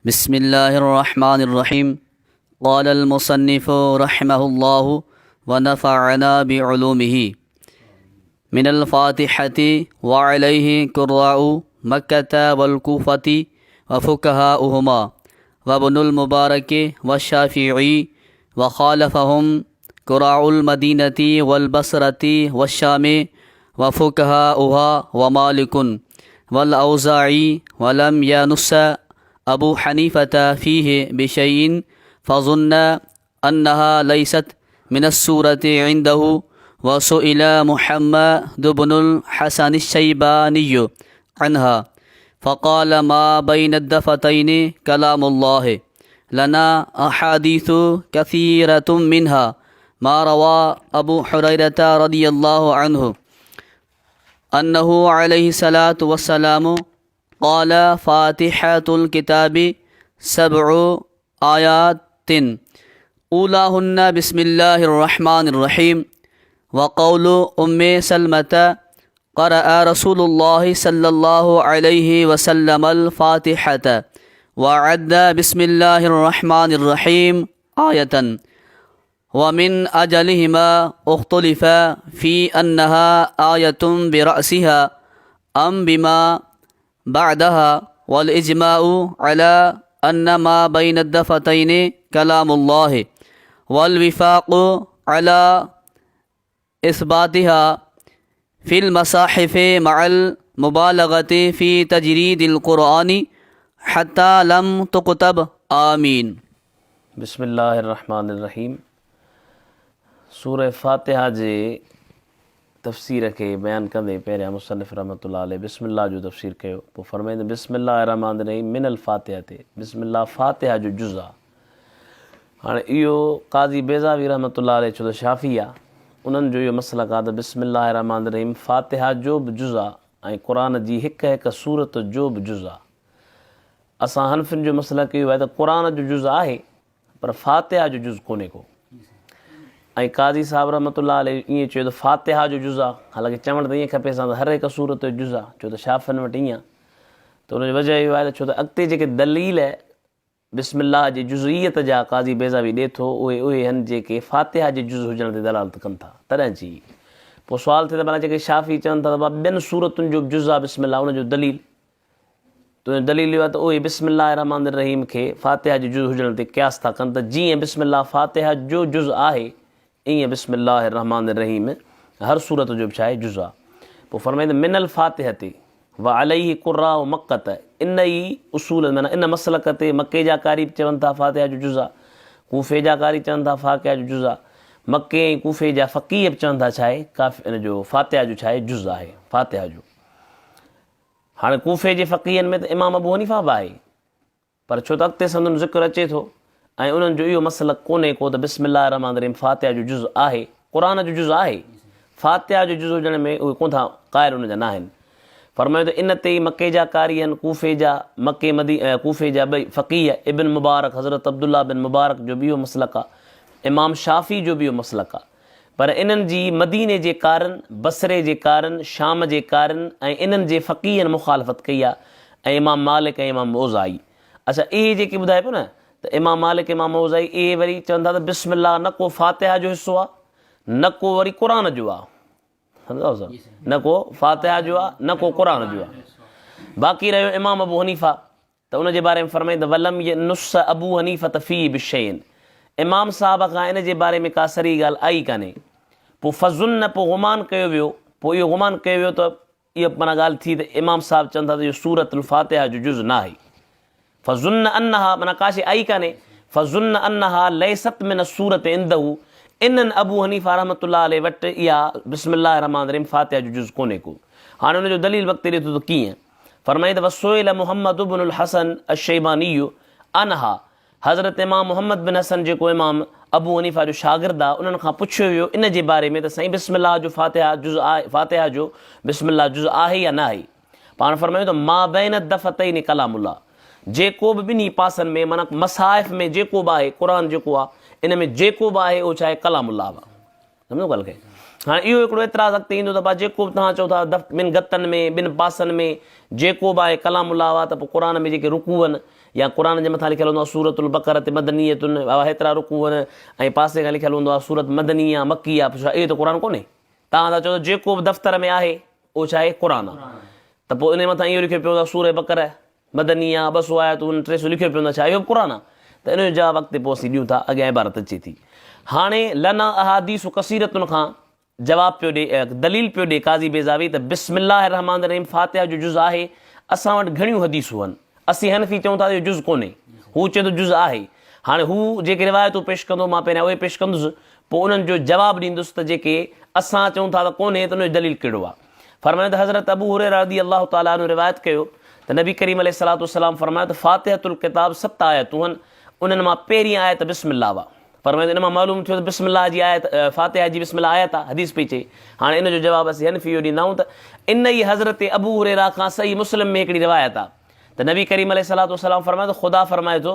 بسم الله الرحمن الرحيم. قال المصنف رحمه الله ونفعنا بعلومه. من الفاتحة وعليه قراء مكة والكوفة وفقهاؤهما وابن المبارك والشافعي، وخالفهم قراء المدينة والبصرة والشام وفقهاؤها ومالك والأوزاعي، ولم ينص أبو حنيفة فيه بشيء، فظن أنها ليست من السورة عنده. وسئل محمد بن الحسن الشيباني عنها فقال: ما بين الدفتين كلام الله، لنا أحاديث كثيرة منها ما روى أبو هريرة رضي الله عنه أنه عليه الصلاة والسلام قال: فاتحة الكتاب 7 آيات أولاهن بسم الله الرحمن الرحيم. وقول أم سلمة: قرأ رسول الله صلى الله عليه وسلم الفاتحة وعد بسم الله الرحمن الرحيم آية. ومن أجلهما اختلف في أنها آية برأسها أم بما بعدها، والإجماع على أن ما بين الدفتين كلام الله، والوفاق على إثباتها في المصاحف مع المبالغة في تجريد القرآن حتى لم تكتب. آمين. बिस्मिल्लाहिर्रहमानिर्रहीम। सूरह फातिहा जे तफ़सीर खे बयानु कंदे पहिरियां मुसन्निफ़ रहमतुल्लाह अलैह बिस्मिल्लाह जो तफ़सीर कयो, पोइ फ़रमाईंदे बिस्मिल्लाहिर्रहमानिर्रहीम मिनल फातिहा ते बिस्मिल्लाह फातिहा जो जुज़ आहे। हाणे इहो क़ाज़ी बेज़ावी रहमतुल्लाह अलैह, छो त शाफ़ी आहे, उन्हनि जो इहो मसलक आहे त बिस्मिल्लाहिर्रहमानिर्रहीम फातिहा जो बि जुज़ आहे ऐं क़ुरान जी हिक हिक सूरत जो बि जुज़ आहे। असां हनफ़ियुनि जो मसलक इहो आहे त क़ुरान जो जुज़ आहे पर फातिहा जो जुज़ कोन्हे को। ऐं क़ाज़ी साहिब रहमतुल्लाह अलैह ईअं चयो त फातिहा जो जुज़ आहे, हालांकि चवणु त ईअं खपे असां त हर हिकु सूरत जो जुज़ आहे, छो त शाफ़ियुनि वटि ईअं आहे। त हुनजी वजह इहो आहे त छो त अॻिते जेके दलील बिस्मिल्लाह जी जुज़इयत जा क़ाज़ी बेज़ावी ॾिए थो, उहे आहिनि जेके फातिहा जे जुज़ हुजण ते दलालत कनि था। तॾहिं जी पोइ सुवालु थिए त भला जेके शाफ़ी चवनि था त ॿियनि सूरतुनि जो बि जुज़ आहे बिस्मिल्लाह, उनजो दलील दलील इहो आहे त उहे बिस्मिल्लाहिर्रहमानिर्रहीम खे फातिहा जो जुज़ हुजण ते क़यास था कनि त जीअं बिस्मिल्लाह फातिहा जो जुज़ आहे, ईअं बिस्मिल्लाहिर्रहमानिर्रहीम हर सूरत जो बि छा आहे जुज़ आहे। पोइ फ़रमाईंदे मिनल फातिहा ते व अलैहि क़ुर्राउ मक्कत, इन ई उसूल माना इन मसलक ते मके जा कारी बि चवनि था फातिहा जो जुज़ आहे, कूफ़े जा कारी चवनि था फातिहा जो जुज़ आहे, मके ऐं कूफ़े जा फ़क़ीह बि चवनि था छा आहे इन जो फातिहा जो छा आहे जुज़ आहे फातिहा जो। हाणे कूफ़े जे फ़क़ीहनि में त इमाम अबू हनीफ़ा बि आहे, पर छो त अॻिते संदन ज़िक्र अचे थो ऐं उन्हनि जो इहो मसलक कोन्हे को त बिस्मिल्लाहिर्रहमानिर्रहीम फातिहा जो जुज़ आहे, क़ुरान जो जुज़ आहे, फातिहा जो जुज़ हुजण में उहे कोन था क़ाइल उन जा न आहिनि। फ़रमायो त इन ते ई मके जा कारी आहिनि, कूफ़े जा कूफ़े जा ॿई फ़क़ीह इब्न मुबारक हज़रत अब्दुल्ला बिन मुबारक जो बि इहो मसलक आहे, इमाम शाफ़ी जो बि इहो मसलक आहे। पर इन्हनि जी मदीने जे कारनि, बसरे जे कारनि, शाम जे कारनि ऐं इन्हनि जे फ़क़ीहनि मुख़ालफ़त कई आहे, ऐं इमाम मालिक ऐं इमाम औज़ाई। अच्छा, इहे जेके ॿुधाए पियो न त इमाम मालिक इमाम औज़ाई, इहे वरी चवनि था त बिस्मिल्लाह न को फातिहा जो हिसो आहे, न को वरी क़ुरान जो आहे, सम्झो, न को फातिहा जो आहे, न को क़ुरान जो आहे। बाक़ी रहियो इमाम अबू हनीफ़ा, त उनजे बारे में फ़रमाईंदा वलम नुस अबू हनीफ़त फ़ी बिशैइन, इमाम साहब खां इन जे बारे में का सरी ॻाल्हि आई कान्हे। पोइ फ़ज़ुन, पोइ गुमान कयो वियो, पोइ इहो गुमान कयो वियो त इहा माना ॻाल्हि थी त इमाम साहब चवनि था त इहो सूरतुल फातिहा जो जुज़ न आहे। फ़ज़ुन अनहा माना का शइ आई कान्हे, फ़ज़ुन अनहा लैसत मिन सूरत इंदहू, इन्हनि अबू हनीफ़ा रहमतुल्लाह अलैह वटि इहा बिस्मिल्लाहिर्रहमानिर्रहीम फातिहा जो जुज़ कोन्हे को। हाणे हुनजो दलील वक़्तु ॾिए थो त कीअं, फ़रमाईंद वसोइल मुहम्मद इब्नुल हसन अश-शैबानी अनहा, हज़रत इमाम मोहम्मद बिन हसन जेको इमाम अबू हनीफ़ा जो शागिर्द आहे, उन्हनि खां पुछियो वियो इन जे बारे में त साईं बिस्मिल्लाह जो फातिहा जुज़ आहे, फातिहा जो बिस्मिल्लाह जुज़ आहे या न आहे। पाण फ़रमायूं त मा बैन दफ़तैन कलामुल्लाह, जेको बि ॿिन्ही पासनि में माना मसाइफ़ में जेको बि आहे, क़ुरान जेको आहे इन में जेको बि आहे उहो छा आहे कलामुल्लाह आहे। सम्झो ॻाल्हि खे। हाँ इहो हिकिड़ो एतिराज़ अॻिते ईंदो त जेको बि तव्हां चओ था ॿिनि गतनि में ॿिनि पासनि में जेको बि आहे कलामुल्लाह आहे, त पोइ क़ुर में जेके रुकू आहिनि या क़ुर जे मथां लिखियलु हूंदो आहे सूरतुल बक़रा ते मदनियतुन, हेतिरा रुकू आहिनि, ऐं पासे खां लिखियलु हूंदो आहे सूरत मदनी आहे, मकी आहे, छा इहो त क़ुर कोन्हे? तव्हां था चओ जेको बि दफ़्तर में आहे उहो छा आहे? क़ुर आहे। त पोइ इन मथां इहो लिखियो पियो आहे सूर बक़रा मदनी आहे, 200 आयतूं 300 लिखियो पियो आहे, छा इहो बि क़ुर आहे? त इन जो जवाबु अॻिते पोइ असीं ॾियूं था, अॻियां इबारत अचे थी। हाणे लना अहादीस कसीरतुनि खां जवाबु पियो ॾिए, दलील पियो ॾिए काज़ी बेज़ावी त बिस्मिल्लाह रहमान रहीम फातिहा जो जुज़ आहे। असां वटि घणियूं हदीसूं आहिनि, असीं हनफ़ी चऊं था इहो जुज़ कोन्हे, हू चए थो जुज़ आहे। हाणे हू जेके रिवायतूं पेश कंदो, मां पहिरियां उहे पेश कंदुसि, पोइ उन्हनि जो जवाबु ॾींदुसि त जेके असां चऊं था त कोन्हे त उनजो दलील कहिड़ो आहे। फरमायो त हज़रत अबू हुरैरा रज़ी अल्लाह ताला अन्हु रिवायत कयो त नबी करीम अलैहिस्सलातु वस्सलाम फरमायो त फातिहतुल किताब 7 आयतूं आहिनि, उन्हनि मां पहिरीं आयत बिस्मिल्लाह हुआ। फरमायो इन मां मालूम थियो त बिस्मिल्लाह जी आयत, फातिहा जी बिस्मिल्लाह आयत आहे, हदीस पई चए। हाणे इन जो जवाबु असीं हनफ़ी इहो ॾींदा आहियूं त इन ई हज़रत अबू हुरैरा खां सही मुस्लिम में हिकिड़ी रिवायत आहे त नबी करीम अलैहिस्सलातु वस्सलाम फरमायो त ख़ुदा फरमाए थो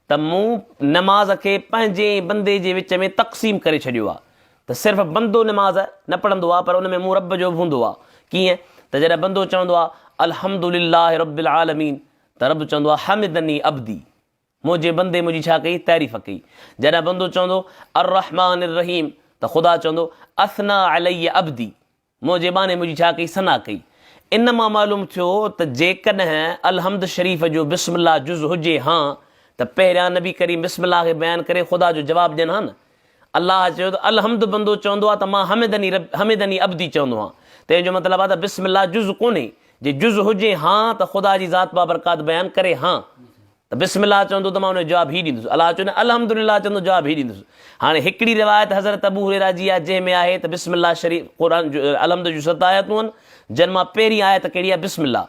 त मूं नमाज़ खे पंहिंजे बंदे जे विच में तक़सीम करे छॾियो आहे, त सिर्फ़ु बंदो नमाज़ न पढ़ंदो आहे पर उन में मूं रब जो बि हूंदो आहे। कीअं त जॾहिं बंदो चवंदो आहे अल्हम्दुलिल्लाह रब्बिल आलमीन, त रब चवंदो आहे हमिदनी अब्दी, मुंहिंजे बंदे मुंहिंजी छा कई? तारीफ़ कई। जॾहिं बंदो चवंदो अर्रहमान अर्रहीम, त ख़ुदा चवंदो अथना अलैया अब्दी, मुंहिंजे बाने मुंहिंजी छा कई? सना कई। इन मां मालूम थियो त जेकॾहिं अलहम्द शरीफ़ जो बिस्मिल्लाह जुज़ हुजे हा, त पहिरियां नबी करीम बिस्मिल्लाह खे बयानु करे ख़ुदा जो जवाबु ॾियनि हा न। अलाह चयो त अलहम्द बंदो चवंदो आहे त मां हमिदनी अब्दी चवंदो आहियां, तंहिंजो मतिलबु आहे त बिस्मिल्लाह जुज़ कोन्हे, जे जुज़ हुजे हा त ख़ुदा जी ज़ात बाबरकात बयानु करे हा, त बिस्मिल्लाह चवंदो त मां हुनजो जवाबु ई ॾींदुसि। अलाह चवंदो अल्हम्दुलिल्लाह चवंदो जवाबु ई ॾींदुसि। हाणे हिकिड़ी रिवायत हज़रत अबू हुरैरा जी आहे जंहिंमें आहे त बिस्मिल्लाह शरीफ़ क़ुर जो अलहम्द जूं 7 आयतूं आहिनि, जंहिं मां पहिरीं आयत कहिड़ी आहे? बिस्मिल्लाह।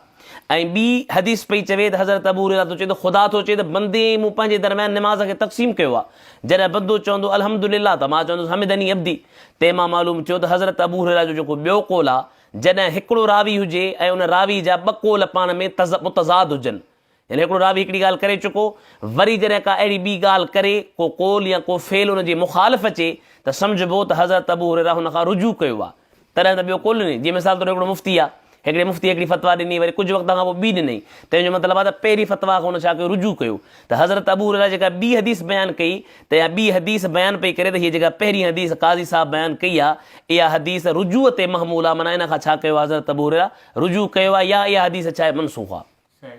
ऐं ॿी हदीस पई चवे त हज़रत अबू हुरैरा थो चए त ख़ुदा थो चए त बंदे मूं पंहिंजे दरमियान निमाज़ खे तक़सीम कयो आहे, जॾहिं बंदो चवंदो अल्हम्दुलिल्लाह त मां चवंदुसि हमिदनी अब्दी। तंहिं मां मालूम थियो त हज़रत अबू हुरैरा जो जेको ॿियो कौल आहे, जॾहिं हिकिड़ो रावी हुजे ऐं उन रावी जा 2 कौल पाण में मुतज़ाद हुजनि, यानी हिकिड़ो रावी हिकिड़ी ॻाल्हि करे चुको, वरी जॾहिं का अहिड़ी ॿी ॻाल्हि करे, को कौल या को फेल हुनजे मुखालिफ़ अचे, त सम्झिबो त हज़रत अबू हुरैरा हुन खां रुजू कयो आहे। तॾहिं त ॿियो कौल ॾिनई, जीअं मिसाल तौरु हिकिड़ो मुफ़्ती आहे, हिकिड़े मुफ़्ती हिकिड़ी फ़तवा ॾिनी, वरी कुझु वक़्त खां पोइ ॿी ॾिनई, तंहिंजो मतिलबु आहे त पहिरीं फ़तवा खां हुन छा कयो? रुजू कयो। त हज़रत अबू हुरैरा जेका ॿी हदीस बयानु कई, त इहा ॿी हदीस बयानु पई करे त हीअ जेका पहिरीं हदीस काज़ी साहिबु बयानु कई आहे, इहा हदीस रुजूअ ते महमूल आहे, माना इन खां छा कयो आहे? हज़रत अबू हुरैरा रुजू कयो आहे, या इहा हदीस छा आहे? मनसूख़ आहे।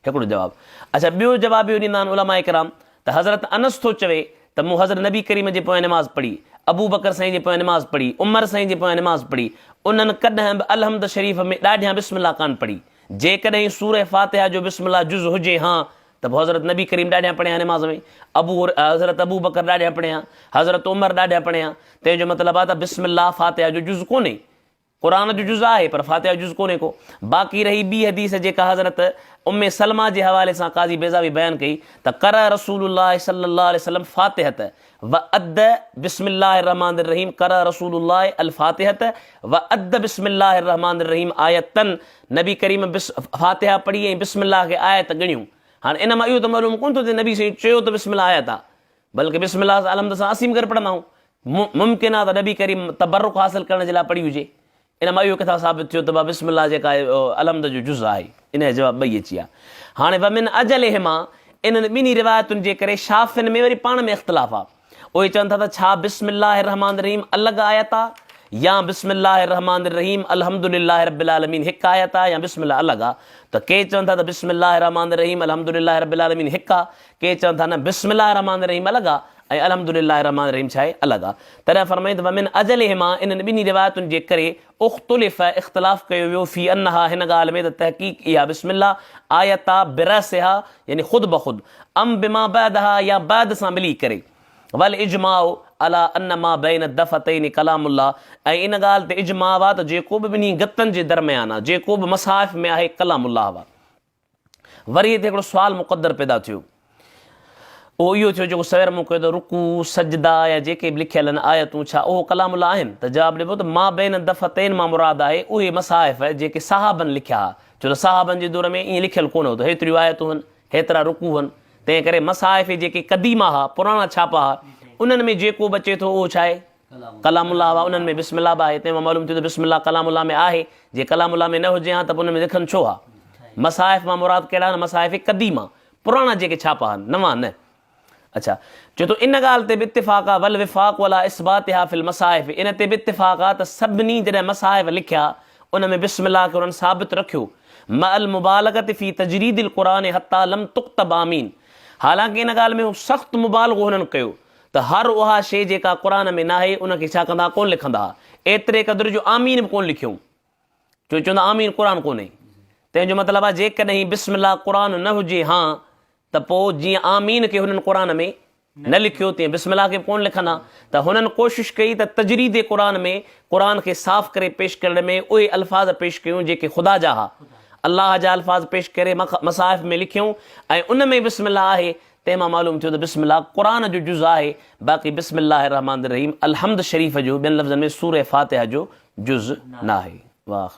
हिकिड़ो जवाबु। अच्छा, ॿियो जवाबु इहो ॾींदा आहिनि उलमा इकराम त हज़रत अनस थो चवे त मूं हज़रत नबी करीम जे पोयां नमाज़ पढ़ी, अबू बकर साईं जे पोयां नमाज़ पढ़ी, उमर साईं जे पोयां नमाज़ पढ़ी, उन्हनि कॾहिं बि अलहम्द शरीफ़ में ॾाढियां बिस्मिल्लाह कान पढ़ी। जेकॾहिं सूरह फातिहा जो बिस्मिल्लाह जुज़ हुजे हा, त पोइ हज़रत नबी करीम ॾाढियां पढ़िया नमाज़ में, हज़रत अबू बकर ॾाढियां पढ़िया, हज़रत उमर ॾाढियां पढ़िया। तंहिंजो मतिलबु आहे त बिस्मिल्लाह फातिहा जो जुज़ कोन्हे, क़ुर जो जुज़ आहे पर फातिहा जो जुज़ कोन्हे को। बाक़ी रही ॿी हदीस जेका हज़रत उम्मे सलमा जे हवाले सां काज़ी बेज़ावी बयानु कई त कर रसूलुल्लाह सल्लल्लाहु अलैहि वसल्लम फातिहत व अद बिस्मिल्लाहिर रहमानिर रहीम, कर रसूलुल्लाह अल फातिहत व अद बिस्मिल्लाहिर रहमानिर रहीम आयतन, नबी करीम फातिहा पढ़ी ऐं बिस्मिल्लाह खे आयत ॻणियूं। हाणे इन मां इहो त मालूम कोन थो थिए नबी साईं चयो त बिस्मिल्लाह आयत आहे, बल्कि बिस्मिल्लाह अलहम्द सां असीम करे पढ़ंदा आहियूं। मुमकिन आहे त नबी करीम तबरुक हासिल करण जे लाइ पढ़ी हुजे, इन मां इहो किथां साबित थियो त बिस्मिल्लाह जेका आहे अलहम्द जो जुज़ आहे? इन जो जवाबु ॿई अची आहे। हाणे वमिन अजल मां इन्हनि ॿिन्ही रिवायतुनि जे करे शाफ़िन में वरी पाण में इख़्तिलाफ़ आहे। उहे चवनि था त छा बिस्मिल्लाहिर रहमानिर रहीम अलॻि आयत आहे, या बिस्मिल्लाहिर रहमानिर रहीम अल्हम्दुलिल्लाह रब्बिल आलमीन हिकु आयत आहे, या बिस्मिल्लाह अलॻि आहे। त के चवनि था त बिस्मिल्लाहिर रहमानिर रहीम अल्हम्दुलिल्लाह रब्बिल आलमीन हिकु आहे, के चवनि था न बिस्मिल्लाहिर रहमानिर रहीम अलॻि आहे ऐं अल्हम्दुलिल्लाह रहमानिर रहीम छा आहे? अलॻि आहे। तॾहिं फरमाईं त वमिन अजल मां इन्हनि ॿिन्ही रिवायतुनि जे करे उख़्तुलिफ़ इख़्तिलाफ़ कयो वियो फी अनहा, हिन ॻाल्हि में त तहक़ीक़ इहा बिस्मिल्लाह आयत आहे बिरसिहा, यानी ख़ुदि ब ख़ुदि, अम बिमा बैदहा, या बैद सां मिली करे, वल इजमाउ अला अन मा बैन दफ़तैन कलामुल्लाह, ऐं इन ॻाल्हि ते इजमा आहे त जेको बि ॿिन्ही गतनि जे दरमियान आहे, जेको बि मसाहिफ़ में आहे कलामुल्लाह आहे। वरी हिते हिकिड़ो सुवालु मुक़दर पैदा थियो, उहो इहो थियो जेको सवेर मूं कयो त रुकू सजदा या जेके बि लिखियल आहिनि आयतूं छा उहो कलामुल्लाह आहिनि? त जवाबु ॾिबो त मा बैन दफ़तैन मां मुराद आहे उहे मसाहिफ़ जेके साहबनि लिखिया हुआ, छो त साहबनि जे दौर में ईअं लिखियलु कोन हो त हेतिरियूं आयतूं आहिनि, हेतिरा रुकू आहिनि। तंहिं करे मसाहिफ़ जेके क़दीमा हुआ, पुराणा छापा हुआ, उन्हनि में जेको बि अचे थो उहो छा आहे? कलामुल्लाह हुआ। उन्हनि में बिस्मिल्लाह बि आहे, तंहिं मां मालूम थियो त बिस्मिल्लाह कलामुल्लाह में आहे। जे कलामुल्लाह में न हुजे हा त पोइ उन में लिखनि छो हा? मसाहिफ़ मां मुराद कहिड़ा आहिनि? मसाहिफ़ क़दीमा, पुराणा जेके छापा आहिनि, नवां न। अच्छा, चए थो इन ॻाल्हि ते बि इत्तिफ़ाक़ आहे, वल विफ़ाक़ वला इस्बातिहा फिल मसाहिफ़, इन ते बि इत्तिफ़ाक़ आहे त सभिनी जॾहिं मसाहिफ़ लिखिया उन में बिस्मिल्लाह खे उन्हनि साबित रखियो। मअल मुबालगत फ़ी तजरीदिल क़ुरान हत्ता लम तुक्तब आमीन, हालांकि इन ॻाल्हि में हू सख़्तु मुबालगो हुननि कयो त हर उहा शइ जेका क़ुरान में न आहे उनखे छा कंदा, कोन लिखंदा। एतिरे क़दुरु जो आमीन बि कोन लिखियो, छो चवंदा आमीन क़ुरान कोन्हे। तंहिंजो मतिलबु आहे जेकॾहिं बिस्मिल्लाह क़ुरान न हुजे हा त पोइ जीअं आमीन खे हुननि क़ुरान में न लिखियो तीअं बिस्मिल्लाह खे कोन लिखंदा। त हुननि कोशिशि कई त तजरीद क़ुरान में क़ुरान खे साफ़ करे पेश करण में उहे अल्फाज़ पेश कयूं जेके ख़ुदा जा हा, अलाह जा अल्फाज़ पेश करे मसाहिफ़ में लिखियूं ऐं उन में बिस्मिल्लाह आहे। तंहिंमां मालूम थियो त बिस्मिल्लाह क़ुरान जो जुज़ आहे, बाक़ी बिस्मिल्लाह रहमान रहीम अलहम्द शरीफ़ जो ॿियनि लफ़्ज़नि में सूरह फातिहा जो जुज़ न आहे। वाह।